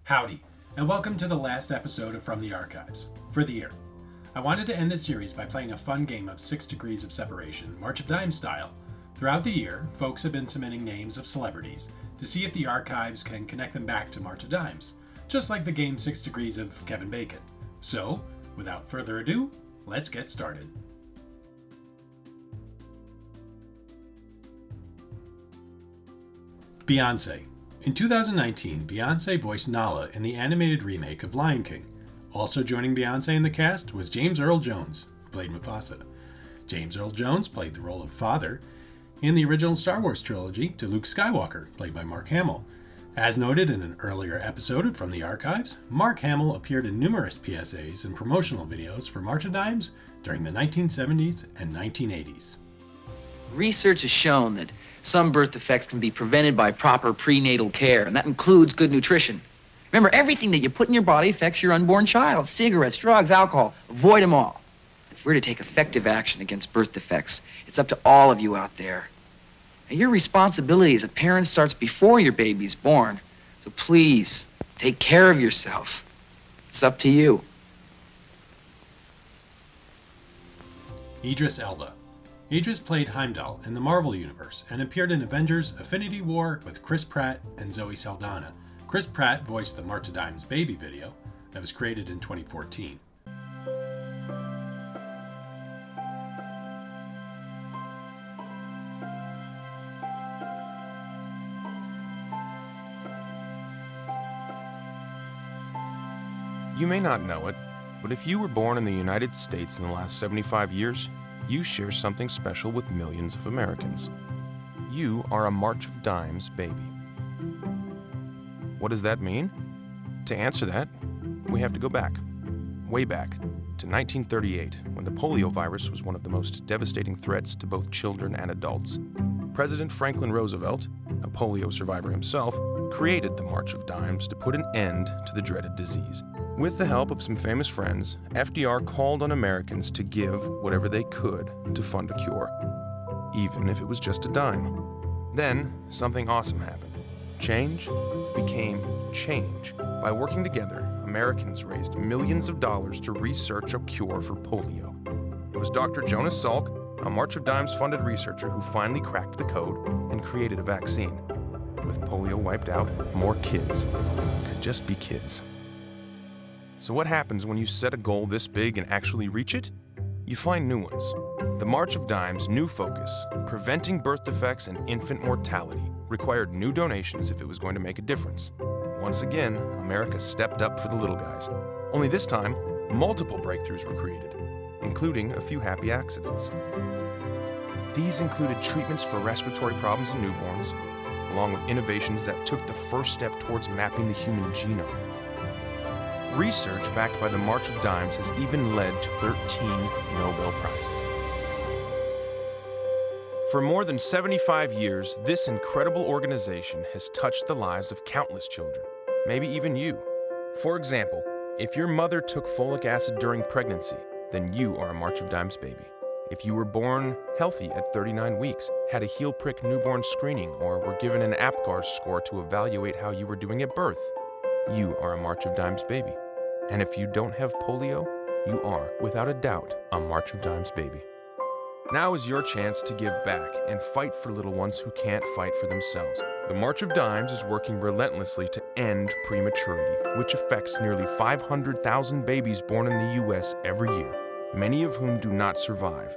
Howdy, and welcome to the last episode of From the Archives, for the year. I wanted to end this series by playing a fun game of 6 Degrees of Separation, March of Dimes style. Throughout the year, folks have been submitting names of celebrities to see if the archives can connect them back to March of Dimes, just like the game 6 Degrees of Kevin Bacon. So, without further ado, let's get started. Beyoncé. In 2019, Beyoncé voiced Nala in the animated remake of Lion King. Also joining Beyoncé in the cast was James Earl Jones, who played Mufasa. James Earl Jones played the role of father in the original Star Wars trilogy to Luke Skywalker, played by Mark Hamill. As noted in an earlier episode of From the Archives, Mark Hamill appeared in numerous PSAs and promotional videos for March of Dimes during the 1970s and 1980s. Research has shown that some birth defects can be prevented by proper prenatal care, and that includes good nutrition. Remember, everything that you put in your body affects your unborn child. Cigarettes, drugs, alcohol. Avoid them all. If we're to take effective action against birth defects, it's up to all of you out there. And your responsibility as a parent starts before your baby's born. So please, take care of yourself. It's up to you. Idris Elba. Idris played Heimdall in the Marvel Universe and appeared in Avengers: Infinity War with Chris Pratt and Zoe Saldana. Chris Pratt voiced the March of Dimes baby video that was created in 2014. You may not know it, but if you were born in the United States in the last 75 years, you share something special with millions of Americans. You are a March of Dimes baby. What does that mean? To answer that, we have to go back, way back, to 1938, when the polio virus was one of the most devastating threats to both children and adults. President Franklin Roosevelt, a polio survivor himself, created the March of Dimes to put an end to the dreaded disease. With the help of some famous friends, FDR called on Americans to give whatever they could to fund a cure, even if it was just a dime. Then, something awesome happened. Change became change. By working together, Americans raised millions of dollars to research a cure for polio. It was Dr. Jonas Salk, a March of Dimes funded researcher, who finally cracked the code and created a vaccine. With polio wiped out, more kids could just be kids. So what happens when you set a goal this big and actually reach it? You find new ones. The March of Dimes' new focus, preventing birth defects and infant mortality, required new donations if it was going to make a difference. Once again, America stepped up for the little guys. Only this time, multiple breakthroughs were created, including a few happy accidents. These included treatments for respiratory problems in newborns, along with innovations that took the first step towards mapping the human genome. Research backed by the March of Dimes has even led to 13 Nobel Prizes. For more than 75 years, this incredible organization has touched the lives of countless children, maybe even you. For example, if your mother took folic acid during pregnancy, then you are a March of Dimes baby. If you were born healthy at 39 weeks, had a heel prick newborn screening, or were given an APGAR score to evaluate how you were doing at birth, you are a March of Dimes baby. And if you don't have polio, you are, without a doubt, a March of Dimes baby. Now is your chance to give back and fight for little ones who can't fight for themselves. The March of Dimes is working relentlessly to end prematurity, which affects nearly 500,000 babies born in the U.S. every year, many of whom do not survive.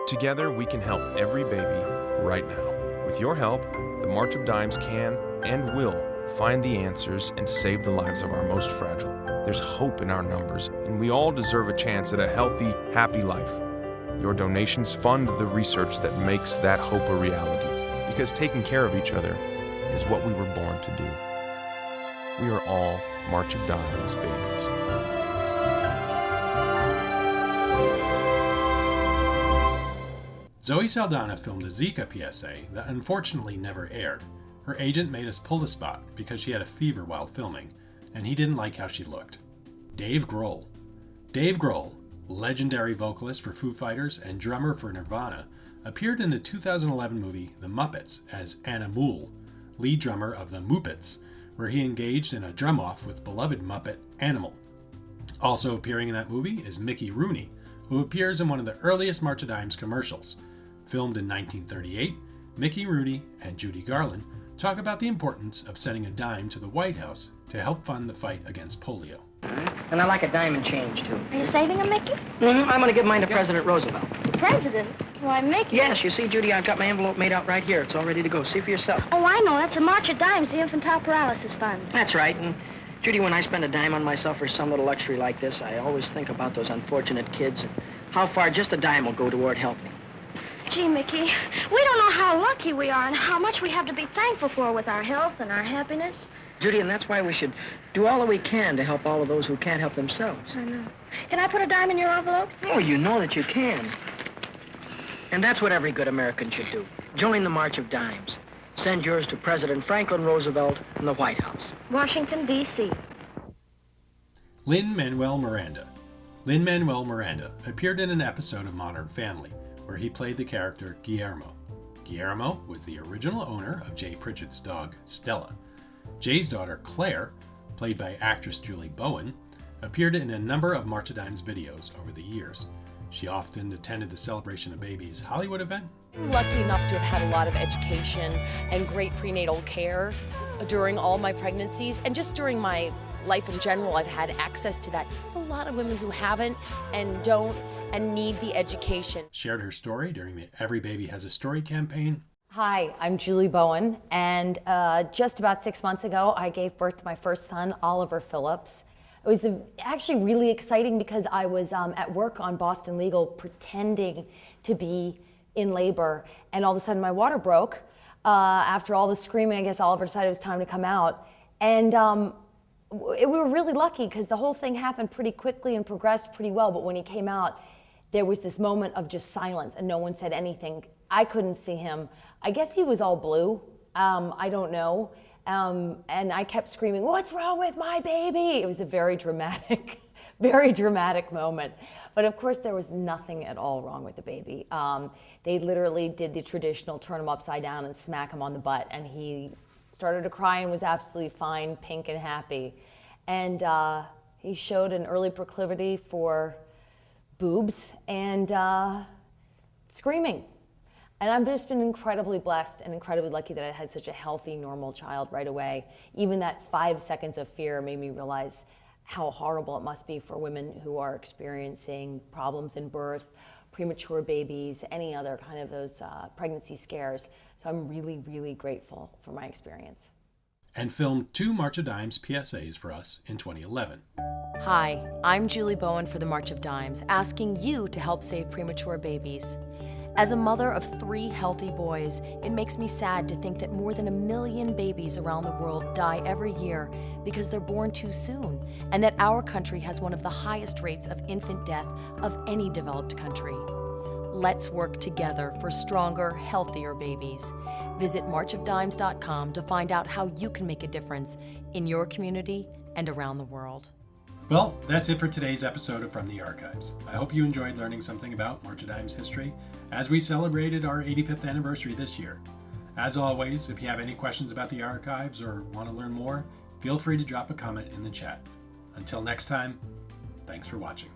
Together, we can help every baby right now. With your help, the March of Dimes can and will find the answers and save the lives of our most fragile. There's hope in our numbers, and we all deserve a chance at a healthy, happy life. Your donations fund the research that makes that hope a reality, because taking care of each other is what we were born to do. We are all March of Dimes babies. Zoe Saldana filmed a Zika PSA that unfortunately never aired. Her agent made us pull the spot because she had a fever while filming, and he didn't like how she looked. Dave Grohl. Dave Grohl, legendary vocalist for Foo Fighters and drummer for Nirvana, appeared in the 2011 movie The Muppets as Anna Moole, lead drummer of the Muppets, where he engaged in a drum-off with beloved Muppet Animal. Also appearing in that movie is Mickey Rooney, who appears in one of the earliest March of Dimes commercials. Filmed in 1938, Mickey Rooney and Judy Garland talk about the importance of sending a dime to the White House to help fund the fight against polio. And I like a diamond change, too. Are you saving them, Mickey? I'm going to give mine to President Roosevelt. The president? Why, Mickey? Yes, you see, Judy, I've got my envelope made out right here. It's all ready to go. See for yourself. Oh, I know. That's a March of Dimes, the Infantile Paralysis Fund. That's right. And, Judy, when I spend a dime on myself for some little luxury like this, I always think about those unfortunate kids and how far just a dime will go toward helping. Gee, Mickey, we don't know how lucky we are and how much we have to be thankful for with our health and our happiness. Judy, and that's why we should do all that we can to help all of those who can't help themselves. I know. Can I put a dime in your envelope? Oh, you know that you can. And that's what every good American should do. Join the March of Dimes. Send yours to President Franklin Roosevelt in the White House. Washington, D.C. Lin-Manuel Miranda. Lin-Manuel Miranda appeared in an episode of Modern Family, where he played the character Guillermo. Guillermo was the original owner of Jay Pritchett's dog, Stella. Jay's daughter, Claire, played by actress Julie Bowen, appeared in a number of March of Dimes videos over the years. She often attended the Celebration of Babies Hollywood event. I'm lucky enough to have had a lot of education and great prenatal care during all my pregnancies, and just during my life in general, I've had access to that. There's a lot of women who haven't and don't and need the education. Shared her story during the Every Baby Has a Story campaign. Hi, I'm Julie Bowen, and just about 6 months ago, I gave birth to my first son, Oliver Phillips. It was actually really exciting because I was at work on Boston Legal pretending to be in labor, and all of a sudden my water broke. After all the screaming, I guess Oliver decided it was time to come out. And we were really lucky because the whole thing happened pretty quickly and progressed pretty well, but when he came out, there was this moment of just silence and no one said anything. I couldn't see him. I guess he was all blue. I don't know. And I kept screaming, "What's wrong with my baby?" It was a very dramatic, very dramatic moment. But of course, there was nothing at all wrong with the baby. They literally did the traditional turn him upside down and smack him on the butt. And he started to cry and was absolutely fine, pink and happy. And he showed an early proclivity for boobs and screaming. And I've just been incredibly blessed and incredibly lucky that I had such a healthy, normal child right away. Even that 5 seconds of fear made me realize how horrible it must be for women who are experiencing problems in birth, premature babies, any other kind of those pregnancy scares. So I'm really, really grateful for my experience. And filmed 2 March of Dimes PSAs for us in 2011. Hi, I'm Julie Bowen for the March of Dimes, asking you to help save premature babies. As a mother of 3 healthy boys, it makes me sad to think that more than 1 million babies around the world die every year because they're born too soon, and that our country has one of the highest rates of infant death of any developed country. Let's work together for stronger, healthier babies. Visit marchofdimes.com to find out how you can make a difference in your community and around the world. Well, that's it for today's episode of From the Archives. I hope you enjoyed learning something about March of Dimes history as we celebrated our 85th anniversary this year. As always, if you have any questions about the archives or want to learn more, feel free to drop a comment in the chat. Until next time, thanks for watching.